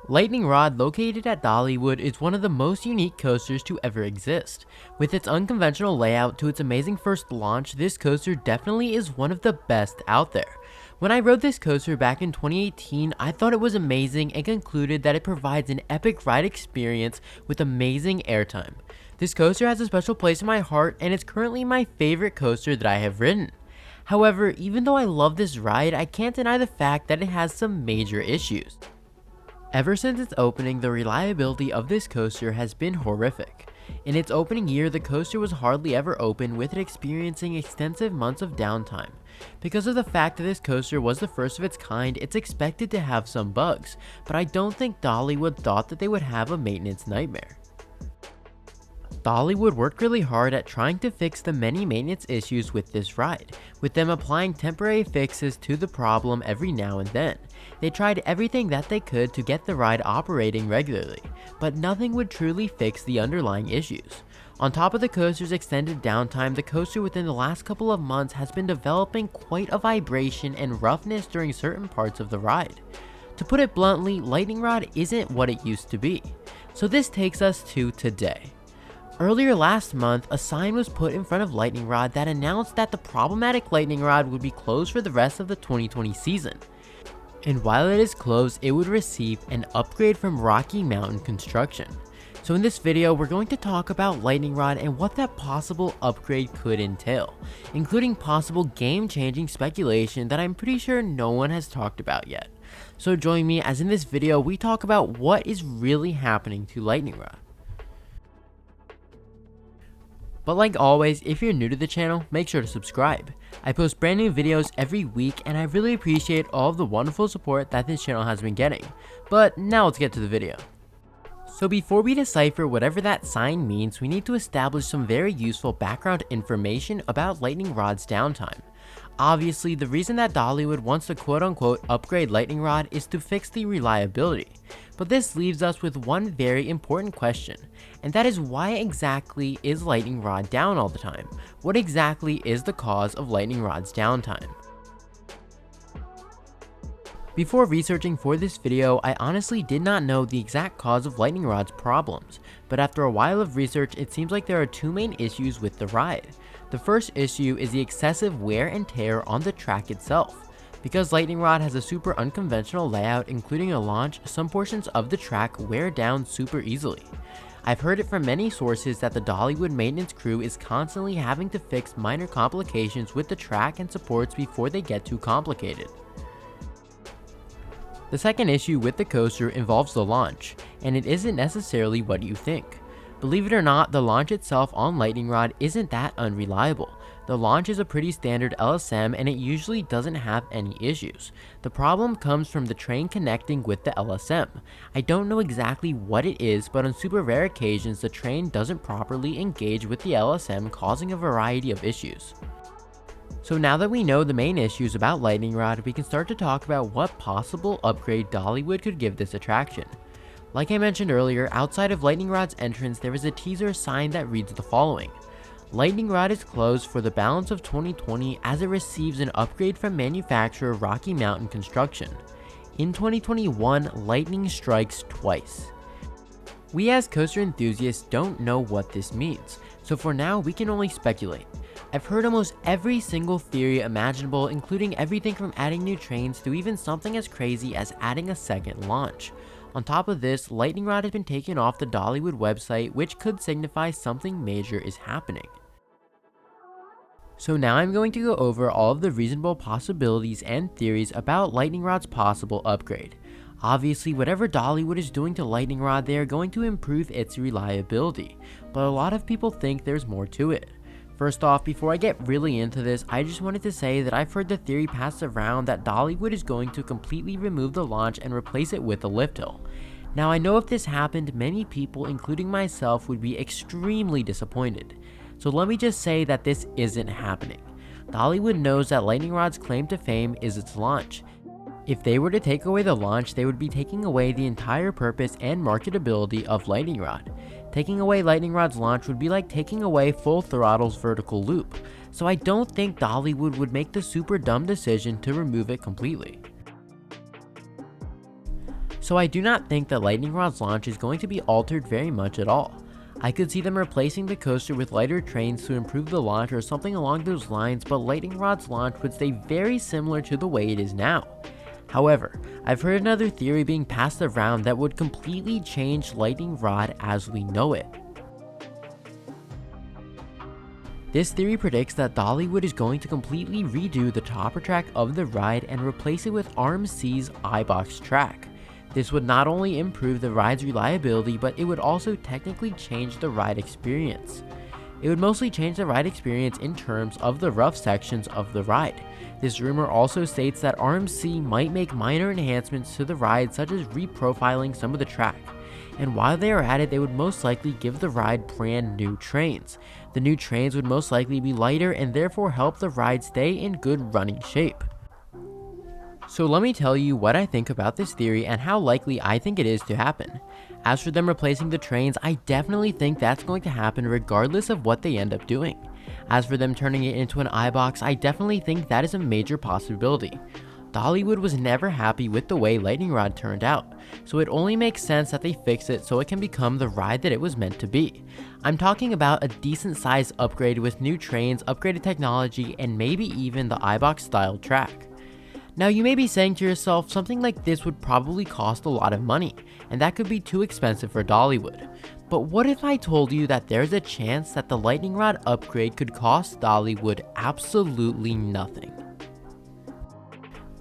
Lightning Rod, located at Dollywood, is one of the most unique coasters to ever exist. With its unconventional layout to its amazing first launch, this coaster definitely is one of the best out there. When I rode this coaster back in 2018, I thought it was amazing and concluded that it provides an epic ride experience with amazing airtime. This coaster has a special place in my heart, and it's currently my favorite coaster that I have ridden. However, even though I love this ride, I can't deny the fact that it has some major issues. Ever since its opening, the reliability of this coaster has been horrific. In its opening year, the coaster was hardly ever open, with it experiencing extensive months of downtime. Because of the fact that this coaster was the first of its kind, it's expected to have some bugs, but I don't think Dollywood thought that they would have a maintenance nightmare. Dollywood worked really hard at trying to fix the many maintenance issues with this ride, with them applying temporary fixes to the problem every now and then. They tried everything that they could to get the ride operating regularly, but nothing would truly fix the underlying issues. On top of the coaster's extended downtime, the coaster within the last couple of months has been developing quite a vibration and roughness during certain parts of the ride. To put it bluntly, Lightning Rod isn't what it used to be. So this takes us to today. Earlier last month, a sign was put in front of Lightning Rod that announced that the problematic Lightning Rod would be closed for the rest of the 2020 season. And while it is closed, it would receive an upgrade from Rocky Mountain Construction. So in this video, we're going to talk about Lightning Rod and what that possible upgrade could entail, including possible game-changing speculation that I'm pretty sure no one has talked about yet. So join me as in this video we talk about what is really happening to Lightning Rod. But like always, if you're new to the channel, make sure to subscribe. I post brand new videos every week, and I really appreciate all of the wonderful support that this channel has been getting. But now let's get to the video. So before we decipher whatever that sign means, we need to establish some very useful background information about Lightning Rod's downtime. Obviously, the reason that Dollywood wants to quote-unquote upgrade Lightning Rod is to fix the reliability. But this leaves us with one very important question, and that is, why exactly is Lightning Rod down all the time? What exactly is the cause of Lightning Rod's downtime? Before researching for this video, I honestly did not know the exact cause of Lightning Rod's problems, but after a while of research, it seems like there are two main issues with the ride. The first issue is the excessive wear and tear on the track itself. Because Lightning Rod has a super unconventional layout including a launch, some portions of the track wear down super easily. I've heard it from many sources that the Dollywood maintenance crew is constantly having to fix minor complications with the track and supports before they get too complicated. The second issue with the coaster involves the launch, and it isn't necessarily what you think. Believe it or not, the launch itself on Lightning Rod isn't that unreliable. The launch is a pretty standard LSM and it usually doesn't have any issues. The problem comes from the train connecting with the LSM. I don't know exactly what it is, but on super rare occasions the train doesn't properly engage with the LSM, causing a variety of issues. So now that we know the main issues about Lightning Rod, we can start to talk about what possible upgrade Dollywood could give this attraction. Like I mentioned earlier, outside of Lightning Rod's entrance there is a teaser sign that reads the following: Lightning Rod is closed for the balance of 2020 as it receives an upgrade from manufacturer Rocky Mountain Construction. In 2021, lightning strikes twice. We as coaster enthusiasts don't know what this means, so for now we can only speculate. I've heard almost every single theory imaginable, including everything from adding new trains to even something as crazy as adding a second launch. On top of this, Lightning Rod has been taken off the Dollywood website, which could signify something major is happening. So now I'm going to go over all of the reasonable possibilities and theories about Lightning Rod's possible upgrade. Obviously, whatever Dollywood is doing to Lightning Rod, they are going to improve its reliability, but a lot of people think there's more to it. First off, before I get really into this, I just wanted to say that I've heard the theory passed around that Dollywood is going to completely remove the launch and replace it with a lift hill. Now I know if this happened, many people, including myself, would be extremely disappointed. So let me just say that this isn't happening. Dollywood knows that Lightning Rod's claim to fame is its launch. If they were to take away the launch, they would be taking away the entire purpose and marketability of Lightning Rod. Taking away Lightning Rod's launch would be like taking away Full Throttle's vertical loop, so I don't think Dollywood would make the super dumb decision to remove it completely. So I do not think that Lightning Rod's launch is going to be altered very much at all. I could see them replacing the coaster with lighter trains to improve the launch or something along those lines, but Lightning Rod's launch would stay very similar to the way it is now. However, I've heard another theory being passed around that would completely change Lightning Rod as we know it. This theory predicts that Dollywood is going to completely redo the topper track of the ride and replace it with RMC's iBox track. This would not only improve the ride's reliability, but it would also technically change the ride experience. It would mostly change the ride experience in terms of the rough sections of the ride. This rumor also states that RMC might make minor enhancements to the ride, such as reprofiling some of the track. And while they are at it, they would most likely give the ride brand new trains. The new trains would most likely be lighter and therefore help the ride stay in good running shape. So let me tell you what I think about this theory and how likely I think it is to happen. As for them replacing the trains, I definitely think that's going to happen regardless of what they end up doing. As for them turning it into an iBox, I definitely think that is a major possibility. Dollywood was never happy with the way Lightning Rod turned out, so it only makes sense that they fix it so it can become the ride that it was meant to be. I'm talking about a decent sized upgrade with new trains, upgraded technology, and maybe even the iBox style track. Now you may be saying to yourself, something like this would probably cost a lot of money, and that could be too expensive for Dollywood. But what if I told you that there's a chance that the Lightning Rod upgrade could cost Dollywood absolutely nothing?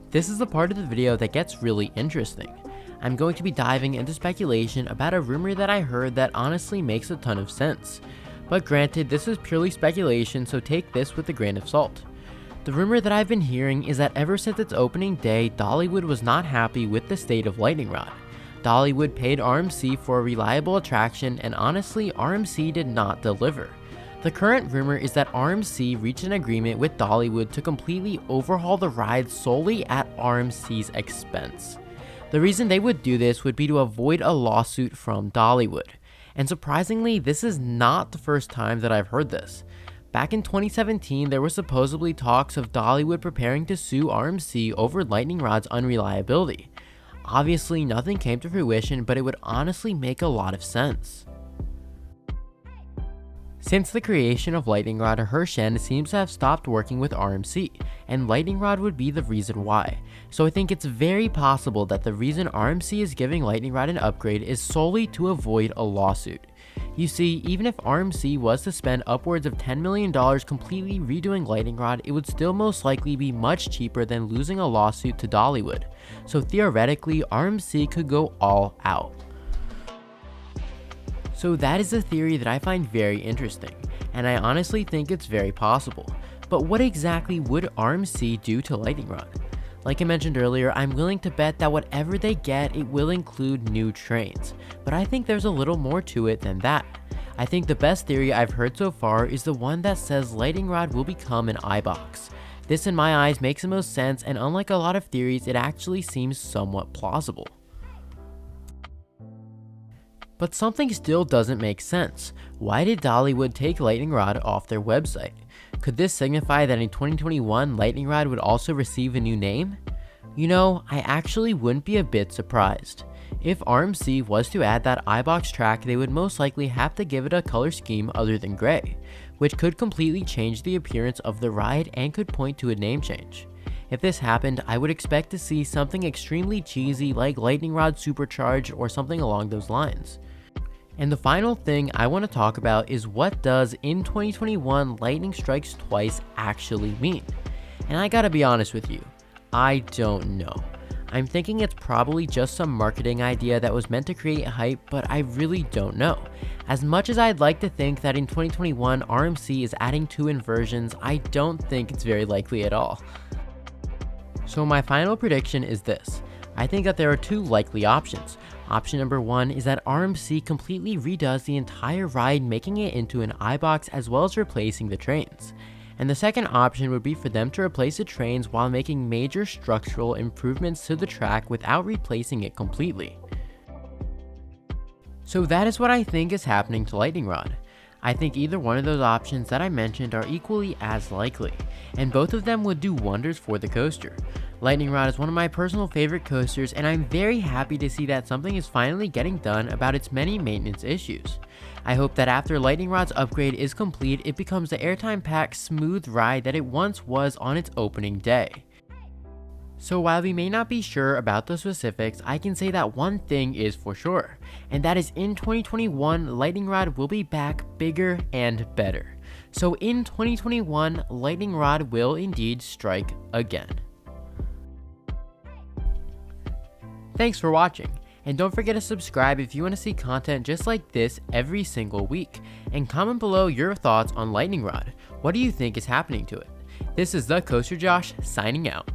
This is the part of the video that gets really interesting. I'm going to be diving into speculation about a rumor that I heard that honestly makes a ton of sense. But granted, this is purely speculation, so take this with a grain of salt. The rumor that I've been hearing is that ever since its opening day, Dollywood was not happy with the state of Lightning Rod. Dollywood paid RMC for a reliable attraction, and honestly, RMC did not deliver. The current rumor is that RMC reached an agreement with Dollywood to completely overhaul the ride solely at RMC's expense. The reason they would do this would be to avoid a lawsuit from Dollywood. And surprisingly, this is not the first time that I've heard this. Back in 2017, there were supposedly talks of Dollywood preparing to sue RMC over Lightning Rod's unreliability. Obviously, nothing came to fruition, but it would honestly make a lot of sense. Since the creation of Lightning Rod, Hershen seems to have stopped working with RMC, and Lightning Rod would be the reason why. So I think it's very possible that the reason RMC is giving Lightning Rod an upgrade is solely to avoid a lawsuit. You see, even if RMC was to spend upwards of $10 million completely redoing Lightning Rod, it would still most likely be much cheaper than losing a lawsuit to Dollywood. So theoretically, RMC could go all out. So that is a theory that I find very interesting, and I honestly think it's very possible. But what exactly would RMC do to Lightning Rod? Like I mentioned earlier, I'm willing to bet that whatever they get, it will include new trains. But I think there's a little more to it than that. I think the best theory I've heard so far is the one that says Lightning Rod will become an iBox. This in my eyes makes the most sense, and unlike a lot of theories, it actually seems somewhat plausible. But something still doesn't make sense. Why did Dollywood take Lightning Rod off their website? Could this signify that in 2021, Lightning Rod would also receive a new name? You know, I actually wouldn't be a bit surprised. If RMC was to add that iBox track, they would most likely have to give it a color scheme other than gray, which could completely change the appearance of the ride and could point to a name change. If this happened, I would expect to see something extremely cheesy like Lightning Rod Supercharged or something along those lines. And the final thing I want to talk about is what does in 2021 lightning strikes twice actually mean? And I gotta be honest with you, I don't know. I'm thinking it's probably just some marketing idea that was meant to create hype, but I really don't know. As much as I'd like to think that in 2021 RMC is adding 2 inversions, I don't think it's very likely at all. So my final prediction is this. I think that there are 2 likely options. Option number 1 is that RMC completely redoes the entire ride, making it into an iBox as well as replacing the trains. And the second option would be for them to replace the trains while making major structural improvements to the track without replacing it completely. So that is what I think is happening to Lightning Rod. I think either one of those options that I mentioned are equally as likely, and both of them would do wonders for the coaster. Lightning Rod is one of my personal favorite coasters, and I'm very happy to see that something is finally getting done about its many maintenance issues. I hope that after Lightning Rod's upgrade is complete, it becomes the airtime packed smooth ride that it once was on its opening day. So while we may not be sure about the specifics, I can say that one thing is for sure, and that is in 2021, Lightning Rod will be back bigger and better. So in 2021, Lightning Rod will indeed strike again. Thanks for watching, and don't forget to subscribe if you want to see content just like this every single week, and comment below your thoughts on Lightning Rod. What do you think is happening to it? This is the Coaster Josh signing out.